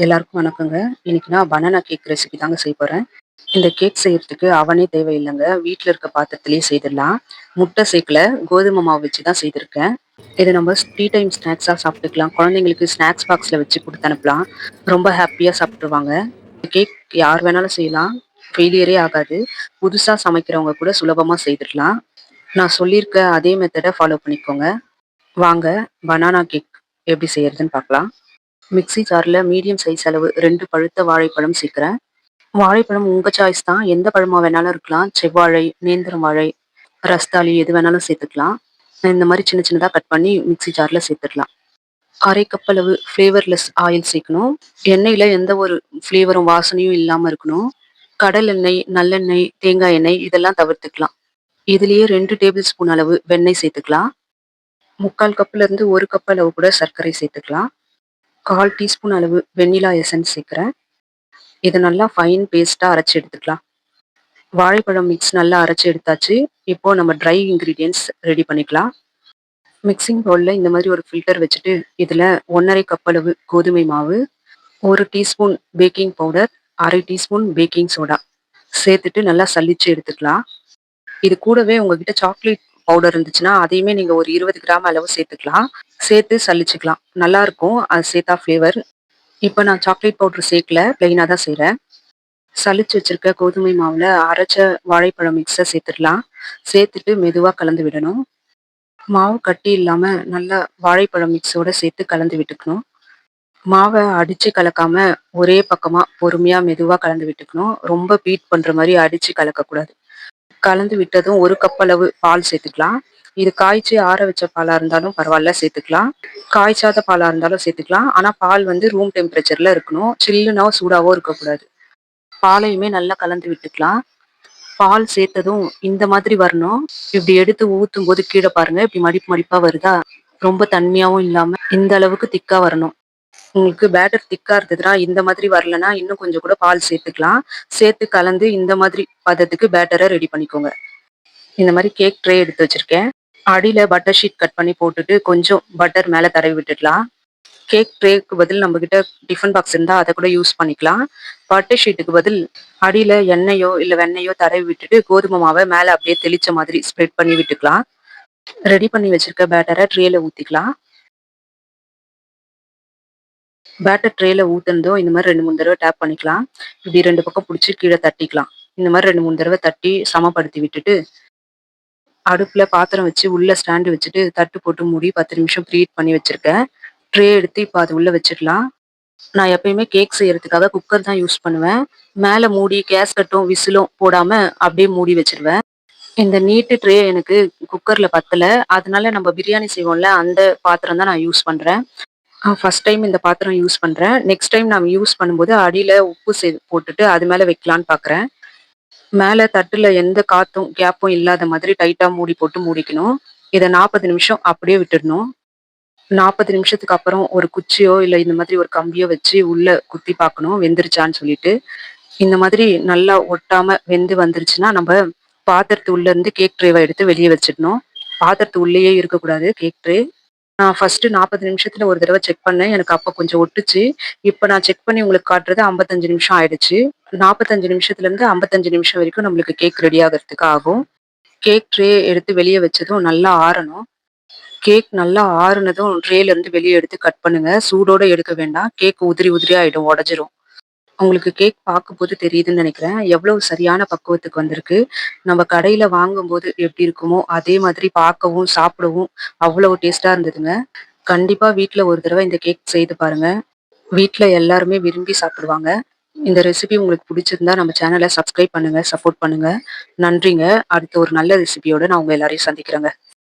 எல்லாருக்கும் வணக்கங்க. இன்னைக்கு நான் பனானா கேக் ரெசிபி தாங்க செய்ய போறேன். இந்த கேக் செய்யறதுக்கு அவனே தேவையில்லைங்க. வீட்ல இருக்க பாத்திரத்திலேயே செய்திடலாம். முட்டை சேர்க்கல, கோதுமை மாவு வச்சு தான் செய்திருக்கேன். இதை நம்ம டீ டைம் ஸ்நாக்ஸா சாப்பிட்டுக்கலாம். குழந்தைங்களுக்கு ஸ்நாக்ஸ் பாக்ஸ்ல வச்சு குடுத்து அனுப்பலாம். ரொம்ப ஹாப்பியா சாப்பிட்டுருவாங்க. இந்த கேக் யார் வேணாலும் செய்யலாம். ஃபெயிலியரே ஆகாது. புதுசா சமைக்கிறவங்க கூட சுலபமா செய்திடலாம். நான் சொல்லியிருக்க அதே மெத்தட ஃபாலோ பண்ணிக்கோங்க. வாங்க பனானா கேக் எப்படி செய்யறதுன்னு பார்க்கலாம். மிக்ஸி ஜார்ல மீடியம் சைஸ் அளவு 2 பழுத்த வாழைப்பழம் சேர்க்கிறேன். வாழைப்பழம் உங்க சாய்ஸ் தான். எந்த பழமா வேணாலும் இருக்கலாம். செவ்வாழை, நேந்திரம் வாழை, ரஸ்தாளி எது வேணாலும் சேர்த்துக்கலாம். இந்த மாரி சின்ன சின்னதா கட் பண்ணி மிக்ஸி ஜார்ல சேர்த்துடலாம். 1/2 கப் அளவு ஃப்ளேவர்லெஸ் ஆயில் சேர்க்கணும். எண்ணெயில எந்த ஒரு ஃப்ளேவரும் வாசனையும் இல்லாம இருக்கணும். கடல் எண்ணெய், நல்லெண்ணெய், தேங்காய் எண்ணெய் இதெல்லாம் தவிர்த்துக்கலாம். இதுலயே 2 டேபிள் ஸ்பூன் அளவு வெண்ணெய் சேர்த்துக்கலாம். 3/4 கப்ல இருந்து 1 கப் அளவு கூட சர்க்கரை சேர்த்துக்கலாம். 1/4 டீஸ்பூன் அளவு வெண்ணிலா எசன்ஸ் சேர்க்கிறேன். இத நல்லா ஃபைன் பேஸ்ட்டா அரைச்சு எடுத்துக்கலாம். வாழைப்பழம் மிக்ஸ் நல்லா அரைச்சு எடுத்தாச்சு. இப்போ நம்ம ட்ரை இன்கிரீடியன்ட்ஸ் ரெடி பண்ணிக்கலாம். மிக்ஸிங் பவுல்ல இந்த மாதிரி ஒரு ஃபில்டர் வச்சுட்டு, இதுல 1 1/2 கப் அளவு கோதுமை மாவு, 1 teaspoon baking powder, 1/2 teaspoon baking soda சேர்த்துட்டு நல்லா சலிச்சு எடுத்துக்கலாம். இது கூடவே உங்ககிட்ட சாக்லேட் பவுடர் இருந்துச்சுன்னா, அதையுமே நீங்க ஒரு 20 கிராம் அளவு சேர்த்துக்கலாம். சேர்த்து சலிச்சுக்கலாம். நல்லா இருக்கும். அது சேர்த்தா ஃப்ளேவர். இப்ப நான் சாக்லேட் பவுடர் சேர்க்கல. பிளெயினா தான் செய்றேன். சலிச்சு வச்சிருக்க கோதுமை மாவுல அரைச்ச வாழைப்பழம் மிக்ஸ சேர்த்துடலாம். சேர்த்துட்டு மெதுவா கலந்து விடணும். மாவு கட்டி இல்லாம நல்லா வாழைப்பழம் மிக்ஸோட சேர்த்து கலந்து விட்டுக்கணும். மாவ அடிச்சு கலக்காம ஒரே பக்கமா பொறுமையா மெதுவா கலந்து விட்டுக்கணும். ரொம்ப பீட் பண்ற மாரி அடிச்சு கலக்கக்கூடாது. கலந்து விட்டதும் 1 கப் அளவு பால் சேர்த்துக்கலாம். இது காய்ச்சி ஆற வச்ச பாலா இருந்தாலும் பரவாயில்ல சேர்த்துக்கலாம். காய்ச்சாத பாலா இருந்தாலும் சேர்த்துக்கலாம். ஆனா பால் வந்து ரூம் டெம்பரேச்சர்ல இருக்கணும். சில்லுனோ சூடாவோ இருக்கக்கூடாது. பாலையுமே நல்லா கலந்து விட்டுக்கலாம். பால் சேர்த்ததும் இந்த மாதிரி வரணும். இப்படி எடுத்து ஊத்தும்போது கீழே பாருங்க. இப்படி மடிப்பு மடிப்பா வருதா? ரொம்ப தண்ணியாவும் இல்லாம இந்த அளவுக்கு திக்கா வரணும். உங்களுக்கு பேட்டர் திக்கா இருந்ததுன்னா இந்த மாதிரி வரலன்னா இன்னும் கொஞ்சம் கூட பால் சேர்த்துக்கலாம். சேர்த்து கலந்து இந்த மாதிரி பதத்துக்கு பேட்டரை ரெடி பண்ணிக்கோங்க. இந்த மாதிரி கேக் ட்ரே எடுத்து வச்சிருக்கேன். அடியில பட்டர் ஷீட் கட் பண்ணி போட்டுட்டு கொஞ்சம் பட்டர் மேல தடவி விட்டுடலாம். கேக் ட்ரேக்கு பதில் நம்ம கிட்ட டிஃபன் பாக்ஸ் இருந்தா அதை கூட யூஸ் பண்ணிக்கலாம். பட்டர் ஷீட்டுக்கு பதில் அடியில எண்ணெயோ இல்ல வெண்ணெயோ தடவி விட்டுட்டு கோதுமை மாவை மேல அப்படியே தெளிச்ச மாதிரி ஸ்ப்ரெட் பண்ணி விட்டுக்கலாம். ரெடி பண்ணி வச்சிருக்க பேட்டரை ட்ரேல ஊத்திக்கலாம். பேட்டர் ட்ரேல ஊத்துனதும் இந்த மாதிரி 2, 3 தடவை டேப் பண்ணிக்கலாம். இப்படி 2 பக்கம் பிடிச்சி கீழே தட்டிக்கலாம். இந்த மாதிரி 2, 3 தடவை தட்டி சமப்படுத்தி விட்டுட்டு அடுப்புல பாத்திரம் வச்சு உள்ள ஸ்டாண்டு வச்சுட்டு தட்டு போட்டு மூடி 10 நிமிஷம் ப்ரீஹீட் பண்ணி வச்சிருக்கேன். ட்ரே எடுத்து இப்போ அது உள்ள வச்சிடலாம். நான் எப்பயுமே கேக் செய்யறதுக்காக குக்கர் தான் யூஸ் பண்ணுவேன். மேல மூடி கேஸ்கட்டும் விசிலும் போடாம அப்படியே மூடி வச்சிருவேன். இந்த நீட்டு ட்ரே எனக்கு குக்கர்ல பத்தல. அதனால நம்ம பிரியாணி செய்வோம்ல அந்த பாத்திரம் தான் நான் யூஸ் பண்றேன். ஃபர்ஸ்ட் டைம் இந்த பாத்திரம் யூஸ் பண்றேன். நெக்ஸ்ட் டைம் நான் யூஸ் பண்ணும்போது அடியில உப்பு போட்டுட்டு அது மேல வைக்கலான்னு பாக்குறேன். மேல தட்டுல எந்த காத்தும் கேப்பும் இல்லாத மாதிரி டைட்டா மூடி போட்டு மூடிக்கணும். இத 40 நிமிஷம் அப்படியே விட்டுடணும். 40 நிமிஷத்துக்கு அப்புறம் ஒரு குச்சியோ இல்ல இந்த மாதிரி ஒரு கம்பியோ வச்சு உள்ள குத்தி பார்க்கணும் வெந்துருச்சான்னு சொல்லிட்டு. இந்த மாதிரி நல்லா ஒட்டாம வெந்து வந்துருச்சுன்னா நம்ம பாத்திரத்து உள்ள இருந்து கேக் ட்ரேவை எடுத்து வெளியே வச்சிடணும். பாத்திரத்து உள்ளேயே இருக்கக்கூடாது கேக் ட்ரே. நான் ஃபர்ஸ்ட் 40 நிமிஷத்துல ஒரு தடவை செக் பண்ணேன். எனக்கு அப்ப கொஞ்சம் ஒட்டுச்சு. இப்ப நான் செக் பண்ணி உங்களுக்கு காட்டுறது 55 நிமிஷம் ஆயிடுச்சு. 45 நிமிஷத்துல இருந்து 55 நிமிஷம் வரைக்கும் நம்மளுக்கு கேக் ரெடி ஆகுறதுக்கு ஆகும். கேக் ட்ரே எடுத்து வெளியே வச்சதும் நல்லா ஆறணும். கேக் நல்லா ஆறுனதும் ட்ரேல இருந்து வெளியே எடுத்து கட் பண்ணுங்க. சூடோட எடுக்க வேண்டாம். கேக் உதிரி உதிரியா ஆயிடும், உடைஞ்சிரும். உங்களுக்கு கேக் பார்க்கும்போது தெரியுதுன்னு நினைக்கிறேன். எவ்வளவு சரியான பக்குவத்துக்கு வந்திருக்கு. நம்ம கடையில வாங்கும்போது எப்படி இருக்குமோ அதே மாதிரி பார்க்கவும் சாப்பிடவும் அவ்வளவு டேஸ்டா இருந்ததுங்க. கண்டிப்பா வீட்ல ஒரு தடவை இந்த கேக் செய்து பாருங்க. வீட்ல எல்லாருமே விரும்பி சாப்பிடுவாங்க. இந்த ரெசிபி உங்களுக்கு பிடிச்சிருந்தா நம்ம சேனலை சப்ஸ்கிரைப் பண்ணுங்க, சப்போர்ட் பண்ணுங்க. நன்றிங்க. அடுத்த ஒரு நல்ல ரெசிபியோட நான் உங்க எல்லாரையும் சந்திக்கிறேங்க.